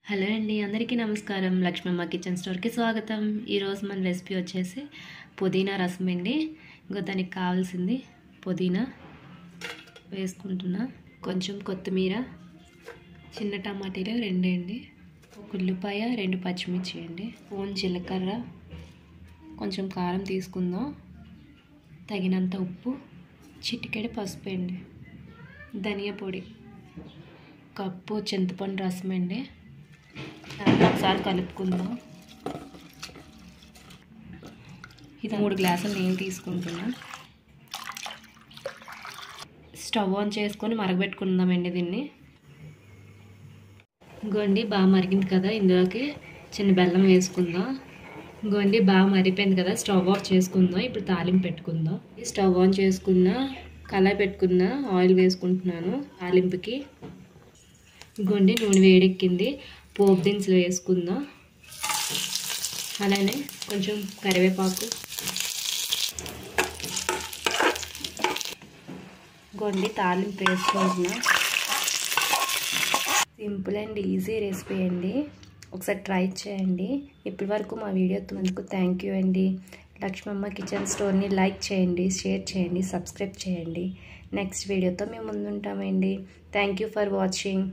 Hello అండి, అందరికీ నమస్కారం. లక్ష్మమ్మ కిచెన్ స్టోర్కి స్వాగతం. ఈరోజు మన రెసిపీ వచ్చేసి పుదీనా రసం అండి. ఇంకో దానికి కావాల్సింది పుదీనా వేసుకుంటున్నా, కొంచెం కొత్తిమీర, చిన్న టమాటీలు 2 అండి, ఒక ఉల్లిపాయ, 2 పచ్చిమిర్చి అండి, స్పూన్ జీలకర్ర, కొంచెం కారం తీసుకుందాం, తగినంత ఉప్పు, చిటికెడు పసుపు అండి, ధనియా పొడి, కప్పు చింతపండు రసం అండి. ఒకసారి కలుపుకుందాం. ఇది 3 గ్లాసులు నేను తీసుకుంటున్నా. స్టవ్ ఆన్ చేసుకొని మరగబెట్టుకుందామండి దీన్ని. గోండి బాగా మరిగింది కదా, ఇందులోకి చిన్న బెల్లం వేసుకుందాం. గోండి బాగా మరిగిపోయింది కదా, స్టవ్ ఆఫ్ చేసుకుందాం. ఇప్పుడు తాలింపు పెట్టుకుందాం. స్టవ్ ఆన్ చేసుకున్న కళాయి పెట్టుకున్న ఆయిల్ వేసుకుంటున్నాను తాలింపుకి. గోండి నూనె వేడెక్కింది, పోపు దినుసులు వేసుకుందాం. అలానే కొంచెం కరివేపాకు. గోండి తాలింపు వేసుకుంటున్నా. సింపుల్ అండ్ ఈజీ రెసిపీ అండి, ఒకసారి ట్రై చేయండి. ఇప్పటి వరకు మా వీడియో చూసినందుకు థ్యాంక్ యూ అండి. లక్ష్మమ్మ కిచెన్ స్టోర్ని లైక్ చేయండి, షేర్ చేయండి, సబ్స్క్రైబ్ చేయండి. నెక్స్ట్ వీడియోతో మేము ముందుంటామండి. Thank you for watching.